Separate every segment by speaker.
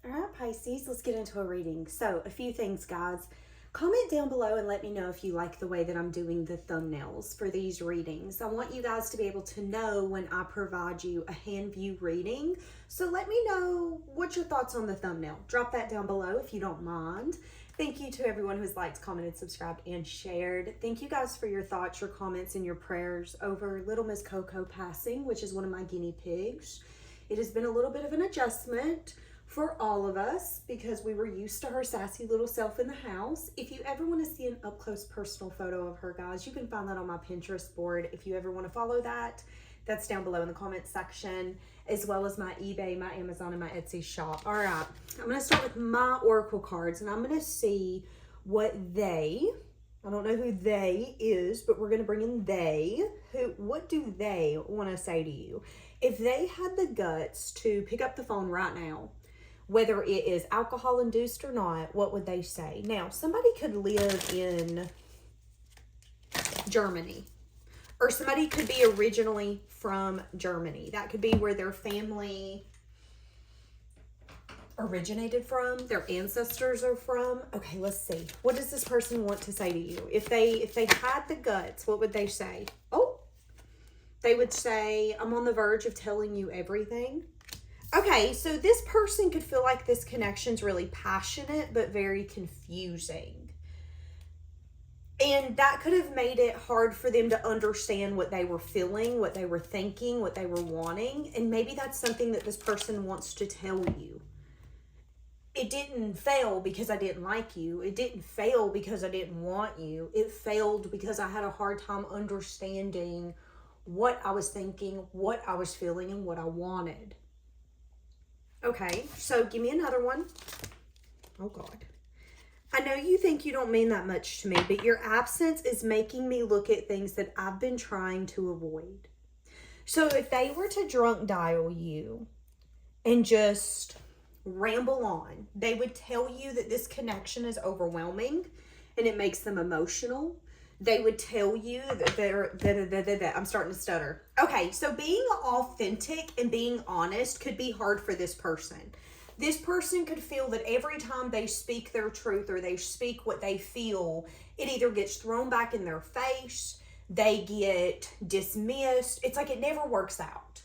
Speaker 1: All right, Pisces, let's get into a reading. So, a few things, guys. Comment down below and let me know if you like the way that I'm doing the thumbnails for these readings. I want you guys to be able to know when I provide you a hand view reading. So let me know what's your thoughts on the thumbnail. Drop that down below if you don't mind. Thank you to everyone who's liked, commented, subscribed, and shared. Thank you guys for your thoughts, your comments, and your prayers over little Miss Coco passing, which is one of my guinea pigs. It has been a little bit of an adjustment for all of us because we were used to her sassy little self in the house. If you ever want to see an up-close personal photo of her, guys, you can find that on my Pinterest board. If you ever want to follow that, that's down below in the comments section, as well as my eBay, my Amazon, and my Etsy shop. All right, I'm going to start with my oracle cards, and I'm going to see what I don't know who they is, but we're going to bring in they. What do they want to say to you? If they had the guts to pick up the phone right now, whether it is alcohol induced or not, what would they say? Now, somebody could live in Germany, or somebody could be originally from Germany. That could be where their family originated from, their ancestors are from. Okay, let's see. What does this person want to say to you? If they had the guts, what would they say? Oh, they would say, I'm on the verge of telling you everything. Okay, so this person could feel like this connection's really passionate, but very confusing. And that could have made it hard for them to understand what they were feeling, what they were thinking, what they were wanting. And maybe that's something that this person wants to tell you. It didn't fail because I didn't like you. It didn't fail because I didn't want you. It failed because I had a hard time understanding what I was thinking, what I was feeling, and what I wanted. Okay, so give me another one. Oh, God. I know you think you don't mean that much to me, but your absence is making me look at things that I've been trying to avoid. So if they were to drunk dial you and just ramble on, they would tell you that this connection is overwhelming and it makes them emotional. They would tell you that I'm starting to stutter. Okay, so being authentic and being honest could be hard for this person. This person could feel that every time they speak their truth or they speak what they feel, it either gets thrown back in their face, they get dismissed. It's like it never works out.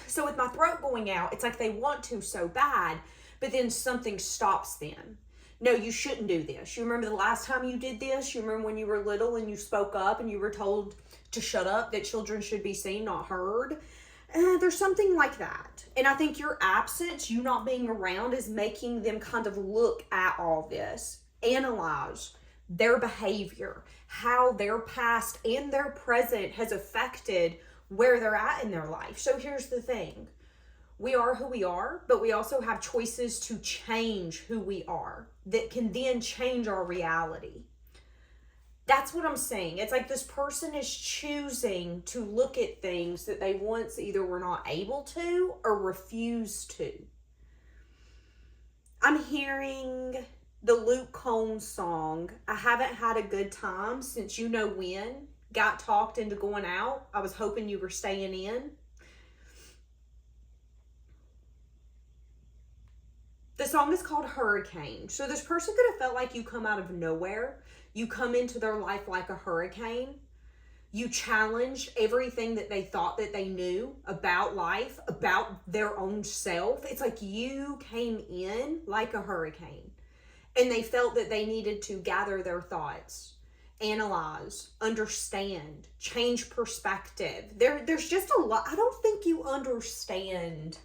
Speaker 1: So with my throat going out, it's like they want to so bad, but then something stops them. No, you shouldn't do this. You remember the last time you did this? You remember when you were little and you spoke up and you were told to shut up, that children should be seen, not heard? There's something like that. And I think your absence, you not being around, is making them kind of look at all this, analyze their behavior, how their past and their present has affected where they're at in their life. So here's the thing. We are who we are, but we also have choices to change who we are that can then change our reality. That's what I'm saying. It's like this person is choosing to look at things that they once either were not able to or refused to. I'm hearing the Luke Combs song, I haven't had a good time since you know when. Got talked into going out. I was hoping you were staying in. The song is called Hurricane. So this person could have felt like you come out of nowhere. You come into their life like a hurricane. You challenged everything that they thought that they knew about life, about their own self. It's like you came in like a hurricane. And they felt that they needed to gather their thoughts, analyze, understand, change perspective. There's just a lot. I don't think you understand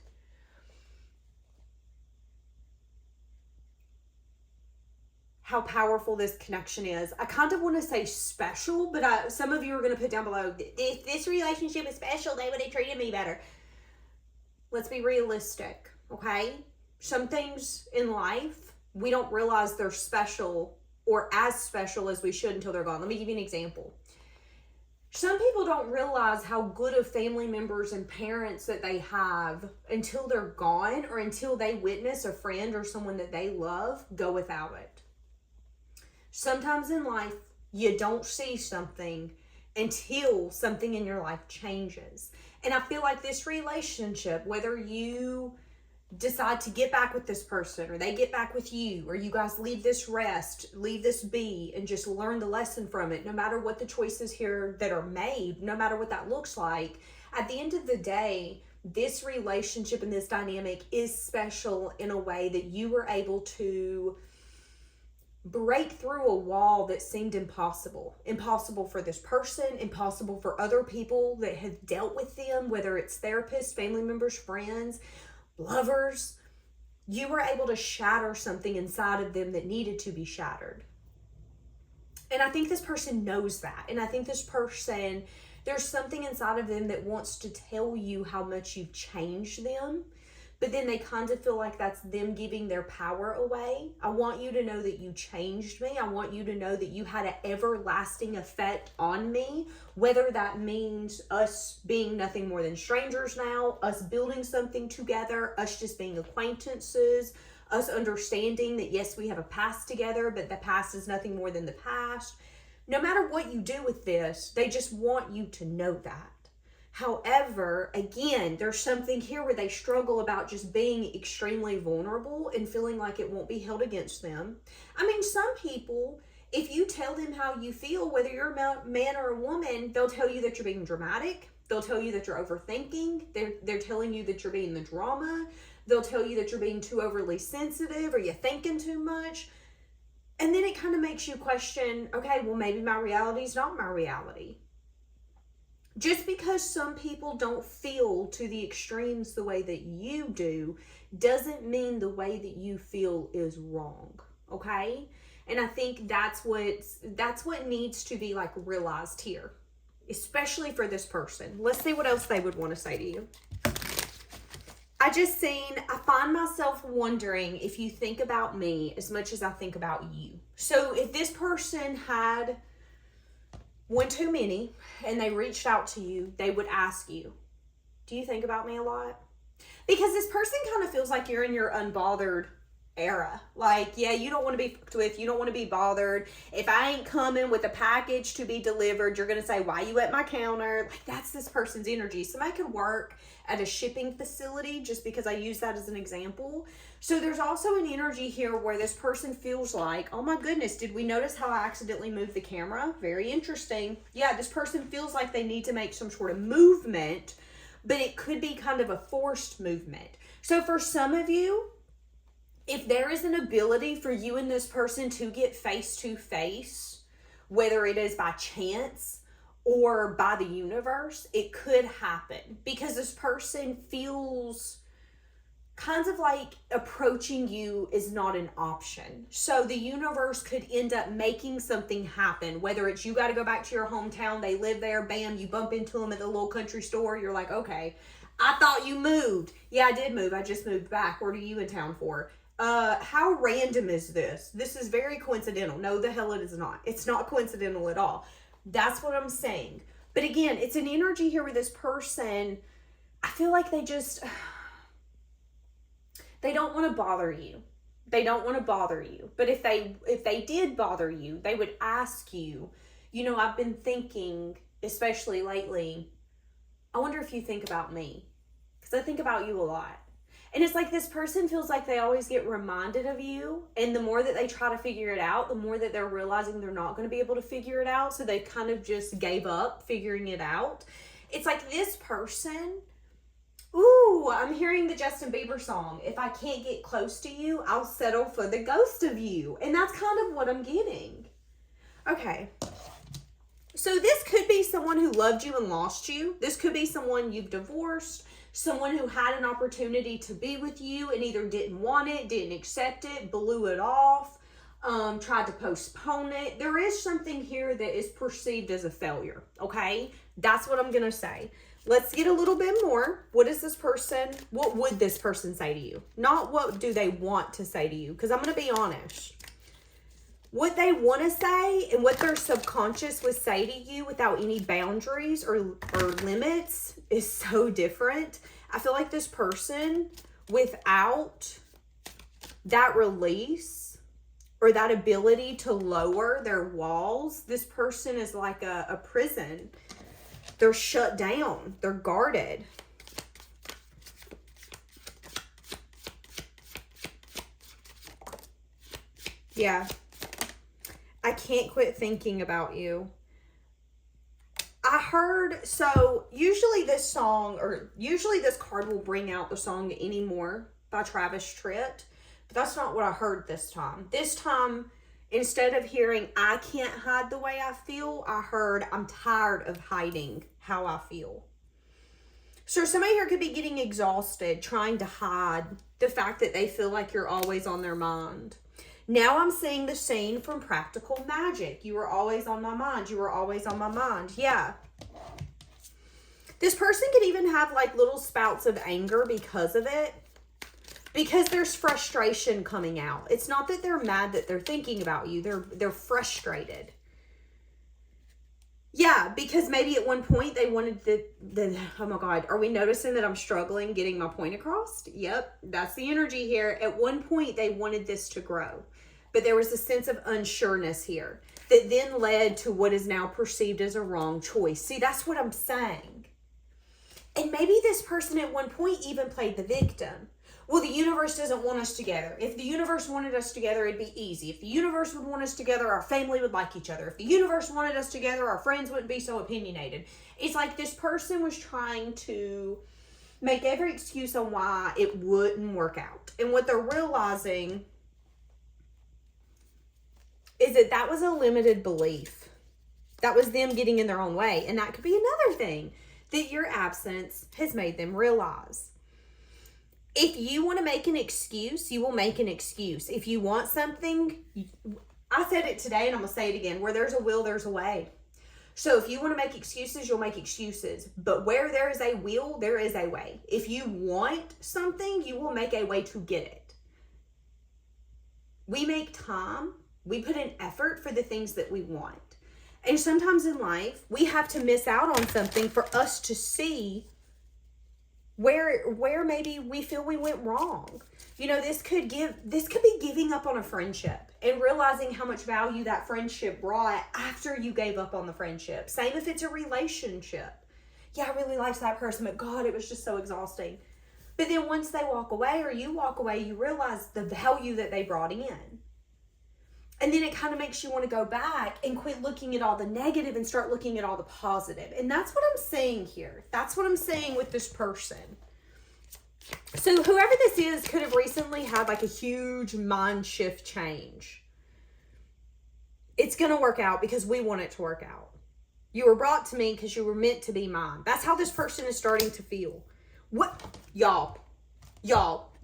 Speaker 1: how powerful this connection is. I kind of want to say special, but some of you are going to put down below, if this relationship is special, they would have treated me better. Let's be realistic, okay? Some things in life, we don't realize they're special or as special as we should until they're gone. Let me give you an example. Some people don't realize how good of family members and parents that they have until they're gone or until they witness a friend or someone that they love go without it. Sometimes in life, you don't see something until something in your life changes. And I feel like this relationship, whether you decide to get back with this person, or they get back with you, or you guys leave this rest, leave this be, and just learn the lesson from it, no matter what the choices here that are made, no matter what that looks like, at the end of the day, this relationship and this dynamic is special in a way that you were able to break through a wall that seemed impossible. Impossible for this person, impossible for other people that have dealt with them, whether it's therapists, family members, friends, lovers. You were able to shatter something inside of them that needed to be shattered. And I think this person knows that. And I think this person, there's something inside of them that wants to tell you how much you've changed them, but then they kind of feel like that's them giving their power away. I want you to know that you changed me. I want you to know that you had an everlasting effect on me, whether that means us being nothing more than strangers now, us building something together, us just being acquaintances, us understanding that yes, we have a past together, but the past is nothing more than the past. No matter what you do with this, they just want you to know that. However, again, there's something here where they struggle about just being extremely vulnerable and feeling like it won't be held against them. I mean, some people, if you tell them how you feel, whether you're a man or a woman, they'll tell you that you're being dramatic. They'll tell you that you're overthinking. They're telling you that you're being the drama. They'll tell you that you're being too overly sensitive or you're thinking too much. And then it kind of makes you question, okay, well, maybe my reality is not my reality. Just because some people don't feel to the extremes the way that you do doesn't mean the way that you feel is wrong, okay? And I think that's what needs to be like realized here, especially for this person. Let's see what else they would want to say to you. I find myself wondering if you think about me as much as I think about you. So if this person had one too many and they reached out to you, they would ask you, do you think about me a lot? Because this person kind of feels like you're in your unbothered era. Like, yeah, you don't want to be fucked with, you don't want to be bothered. If I ain't coming with a package to be delivered, you're going to say, why you at my counter? Like, that's this person's energy. Somebody could work at a shipping facility, just because I use that as an example. So there's also an energy here where this person feels like, oh my goodness, did we notice how I accidentally moved the camera? Very interesting. Yeah, this person feels like they need to make some sort of movement, but it could be kind of a forced movement. So for some of you, if there is an ability for you and this person to get face to face, whether it is by chance or by the universe, it could happen, because this person feels kind of like approaching you is not an option. So the universe could end up making something happen, whether it's you got to go back to your hometown, they live there, bam, you bump into them at the little country store, you're like, okay, I thought you moved. Yeah, I did move. I just moved back. What are you in town for? How random is this? This is very coincidental. No, the hell it is not. It's not coincidental at all. That's what I'm saying. But again, it's an energy here with this person. I feel like they don't want to bother you. They don't want to bother you. But if they did bother you, they would ask you, you know, I've been thinking, especially lately, I wonder if you think about me. Because I think about you a lot. And it's like this person feels like they always get reminded of you. And the more that they try to figure it out, the more that they're realizing they're not going to be able to figure it out. So they kind of just gave up figuring it out. It's like this person, ooh, I'm hearing the Justin Bieber song. If I can't get close to you, I'll settle for the ghost of you. And that's kind of what I'm getting. Okay. So this could be someone who loved you and lost you. This could be someone you've divorced. Someone who had an opportunity to be with you and either didn't want it, didn't accept it, blew it off, tried to postpone it. There is something here that is perceived as a failure, okay? That's what I'm going to say. Let's get a little bit more. What would this person say to you? Not what do they want to say to you, because I'm going to be honest. What they want to say and what their subconscious would say to you without any boundaries or limits is so different. I feel like this person, without that release or that ability to lower their walls, this person is like a prison. They're shut down. They're guarded. Yeah. I can't quit thinking about you. I heard, so usually this card will bring out the song Anymore by Travis Tritt, but that's not what I heard this time. This time, instead of hearing I can't hide the way I feel, I heard I'm tired of hiding how I feel. So somebody here could be getting exhausted trying to hide the fact that they feel like you're always on their mind. Now I'm seeing the scene from Practical Magic. You were always on my mind. You were always on my mind. Yeah. This person could even have like little spouts of anger because of it. Because there's frustration coming out. It's not that they're mad that they're thinking about you. They're frustrated. Yeah, because maybe at one point they wanted oh my God, are we noticing that I'm struggling getting my point across? Yep, that's the energy here. At one point they wanted this to grow, but there was a sense of unsureness here that then led to what is now perceived as a wrong choice. See, that's what I'm saying. And maybe this person at one point even played the victim. Well, the universe doesn't want us together. If the universe wanted us together, it'd be easy. If the universe would want us together, our family would like each other. If the universe wanted us together, our friends wouldn't be so opinionated. It's like this person was trying to make every excuse on why it wouldn't work out. And what they're realizing is that that was a limited belief. That was them getting in their own way. And that could be another thing that your absence has made them realize. If you want to make an excuse, you will make an excuse. If you want something, I said it today and I'm going to say it again. Where there's a will, there's a way. So if you want to make excuses, you'll make excuses. But where there is a will, there is a way. If you want something, you will make a way to get it. We make time. We put in effort for the things that we want. And sometimes in life, we have to miss out on something for us to see where maybe we feel we went wrong. You know, this could be giving up on a friendship and realizing how much value that friendship brought after you gave up on the friendship. Same if it's a relationship. Yeah, I really liked that person, but God, it was just so exhausting. But then once they walk away or you walk away, you realize the value that they brought in. And then it kind of makes you want to go back and quit looking at all the negative and start looking at all the positive. And that's what I'm saying here. That's what I'm saying with this person. So whoever this is could have recently had like a huge mind shift change. It's going to work out because we want it to work out. You were brought to me because you were meant to be mine. That's how this person is starting to feel. What? Y'all,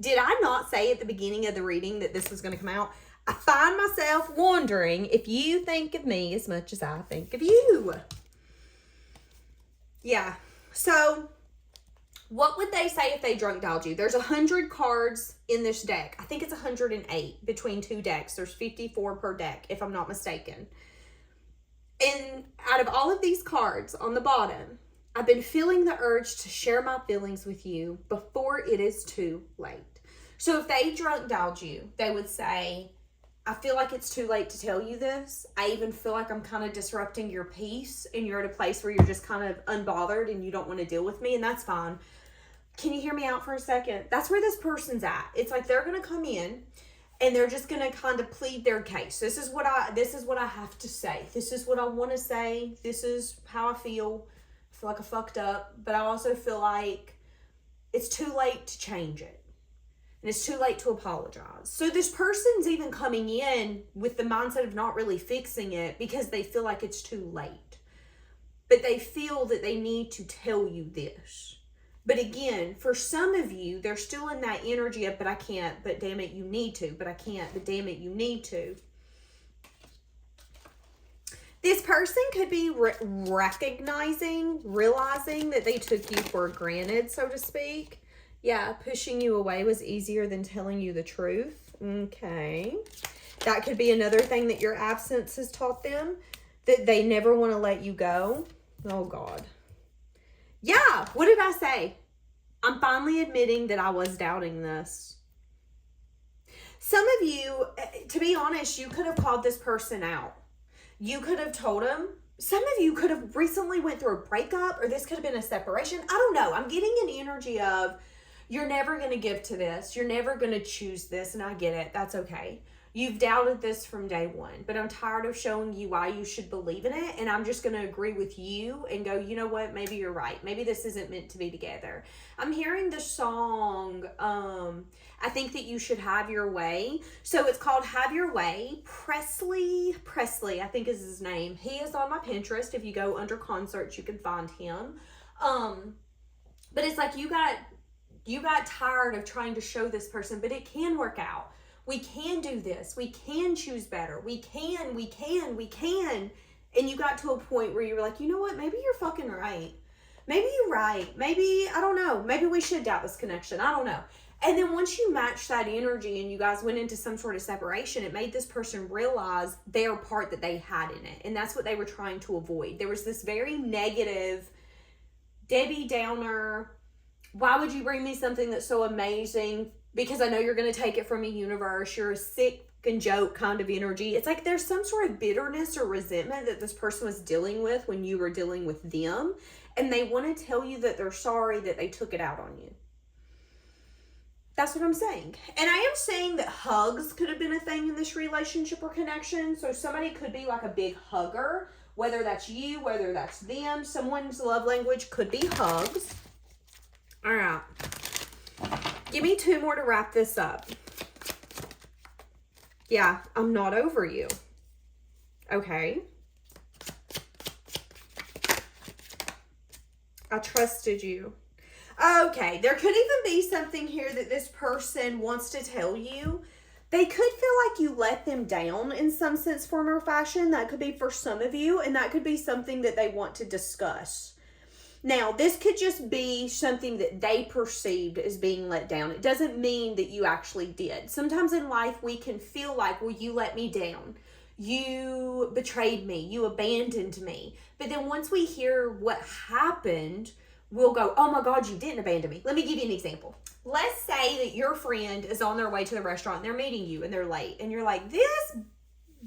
Speaker 1: did I not say at the beginning of the reading that this was going to come out? I find myself wondering if you think of me as much as I think of you. Yeah. So, what would they say if they drunk dialed you? There's 100 cards in this deck. I think it's 108 between two decks. There's 54 per deck, if I'm not mistaken. And out of all of these cards on the bottom, I've been feeling the urge to share my feelings with you before it is too late. So if they drunk dialed you, they would say, I feel like it's too late to tell you this. I even feel like I'm kind of disrupting your peace and you're at a place where you're just kind of unbothered and you don't want to deal with me, and that's fine. Can you hear me out for a second? That's where this person's at. It's like they're going to come in and they're just going to kind of plead their case. This is what I have to say. This is what I want to say. This is how I feel. I feel like I fucked up, but I also feel like it's too late to change it. And it's too late to apologize. So this person's even coming in with the mindset of not really fixing it because they feel like it's too late. But they feel that they need to tell you this. But again, for some of you, they're still in that energy of, but I can't, but damn it, you need to. But I can't, but damn it, you need to. This person could be realizing that they took you for granted, so to speak. Yeah, pushing you away was easier than telling you the truth. Okay. That could be another thing that your absence has taught them, that they never want to let you go. Oh, God. Yeah, what did I say? I'm finally admitting that I was doubting this. Some of you, to be honest, you could have called this person out. You could have told them. Some of you could have recently went through a breakup, or this could have been a separation. I don't know. I'm getting an energy of, you're never going to give to this. You're never going to choose this. And I get it. That's okay. You've doubted this from day one, but I'm tired of showing you why you should believe in it. And I'm just going to agree with you and go, you know what? Maybe you're right. Maybe this isn't meant to be together. I'm hearing the song, I Think That You Should Have Your Way. So it's called Have Your Way. Presley, I think is his name. He is on my Pinterest. If you go under concerts, you can find him. But it's like you got tired of trying to show this person, but it can work out. We can do this. We can choose better. We can. And you got to a point where you were like, you know what? Maybe you're fucking right. Maybe you're right. Maybe, I don't know. Maybe we should doubt this connection. I don't know. And then once you matched that energy and you guys went into some sort of separation, it made this person realize their part that they had in it. And that's what they were trying to avoid. There was this very negative, Debbie Downer, why would you bring me something that's so amazing? Because I know you're going to take it from a universe. You're a sick and joke kind of energy. It's like there's some sort of bitterness or resentment that this person was dealing with when you were dealing with them. And they want to tell you that they're sorry that they took it out on you. That's what I'm saying. And I am saying that hugs could have been a thing in this relationship or connection. So somebody could be like a big hugger, whether that's you, whether that's them. Someone's love language could be hugs. All right. Give me 2 more to wrap this up. Yeah, I'm not over you. Okay. I trusted you. Okay, there could even be something here that this person wants to tell you. They could feel like you let them down in some sense, form, or fashion. That could be for some of you, and that could be something that they want to discuss. Now, this could just be something that they perceived as being let down. It doesn't mean that you actually did. Sometimes in life, we can feel like, well, you let me down. You betrayed me. You abandoned me. But then once we hear what happened, we'll go, oh my God, you didn't abandon me. Let me give you an example. Let's say that your friend is on their way to the restaurant and they're meeting you and they're late. And you're like, this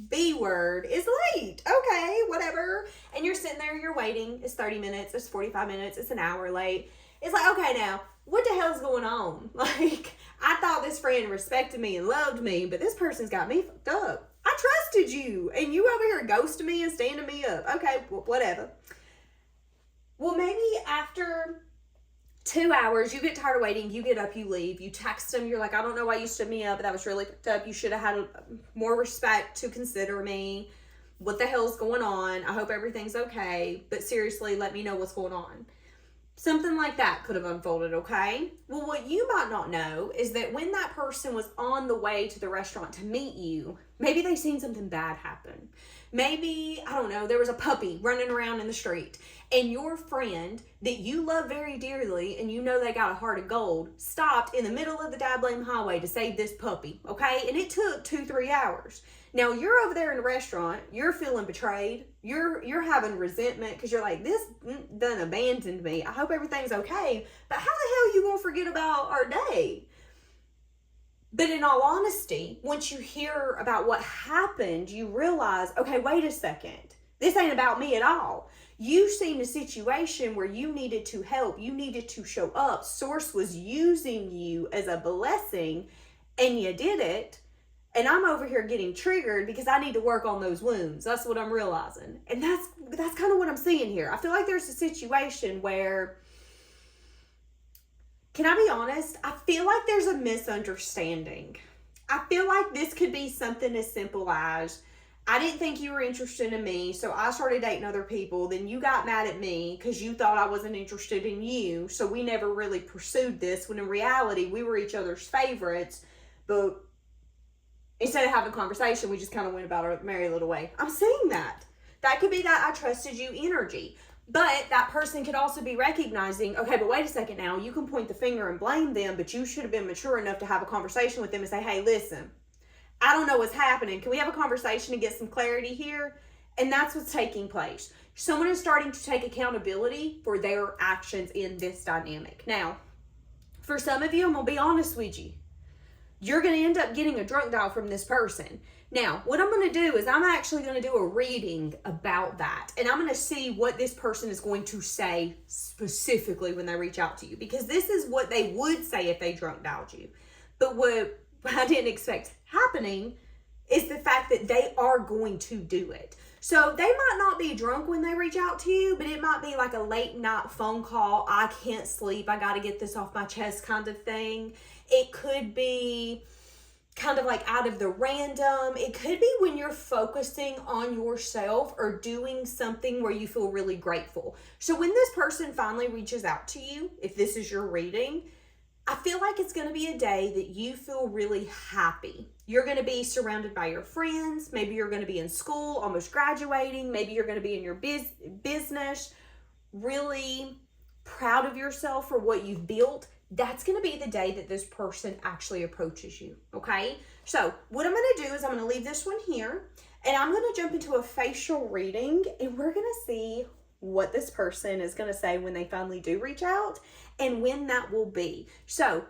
Speaker 1: B word is late. Okay, whatever. And you're sitting there, you're waiting. It's 30 minutes, it's 45 minutes, it's an hour late. It's like, okay, now, what the hell's going on? Like, I thought this friend respected me and loved me, but this person's got me fucked up. I trusted you, and you over here ghosting me and standing me up. Okay, well, whatever. Well, maybe after 2 hours, you get tired of waiting, you get up, you leave, you text them, you're like, I don't know why you stood me up, but that was really fucked up. You should have had more respect to consider me. What the hell's going on? I hope everything's okay, but seriously, let me know what's going on. Something like that could have unfolded, okay? Well, what you might not know is that when that person was on the way to the restaurant to meet you, maybe they seen something bad happen. Maybe, I don't know, there was a puppy running around in the street, and your friend that you love very dearly and you know they got a heart of gold stopped in the middle of the Dablame highway to save this puppy, okay? And it took 2-3 hours. Now you're over there in the restaurant, you're feeling betrayed, you're having resentment because you're like, this done abandoned me. I hope everything's okay, but how the hell are you gonna forget about our day? But in all honesty, once you hear about what happened, you realize, okay, wait a second. This ain't about me at all. You seen a situation where you needed to help. You needed to show up. Source was using you as a blessing, and you did it. And I'm over here getting triggered because I need to work on those wounds. That's what I'm realizing. And that's kind of what I'm seeing here. I feel like there's a situation where, can I be honest? I feel like there's a misunderstanding. I feel like this could be something as simple as, I didn't think you were interested in me, so I started dating other people. Then you got mad at me because you thought I wasn't interested in you, so we never really pursued this, when in reality, we were each other's favorites. But instead of having a conversation, we just kind of went about our merry little way. I'm seeing that. That could be that I trusted you energy. But that person could also be recognizing, okay, but wait a second now, you can point the finger and blame them, but you should have been mature enough to have a conversation with them and say, hey, listen, I don't know what's happening. Can we have a conversation to get some clarity here? And that's what's taking place. Someone is starting to take accountability for their actions in this dynamic. Now, for some of you, I'm going to be honest with you. You're going to end up getting a drunk dial from this person. Now, what I'm going to do is I'm actually going to do a reading about that. And I'm going to see what this person is going to say specifically when they reach out to you. Because this is what they would say if they drunk dialed you. But what I didn't expect happening is the fact that they are going to do it. So they might not be drunk when they reach out to you, but it might be like a late night phone call. I can't sleep. I got to get this off my chest kind of thing. It could be kind of like out of the random. It could be when you're focusing on yourself or doing something where you feel really grateful. So when this person finally reaches out to you, if this is your reading, I feel like it's going to be a day that you feel really happy. You're going to be surrounded by your friends. Maybe you're going to be in school, almost graduating. Maybe you're going to be in your business, really proud of yourself for what you've built. That's going to be the day that this person actually approaches you, okay? So what I'm going to do is I'm going to leave this one here, and I'm going to jump into a facial reading, and we're going to see what this person is going to say when they finally do reach out and when that will be. So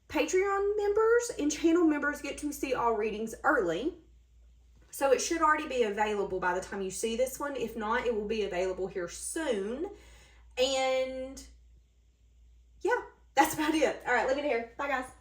Speaker 1: Patreon members and channel members get to see all readings early. So it should already be available by the time you see this one. If not, it will be available here soon. And yeah, that's about it. All right, leave it here. Bye, guys.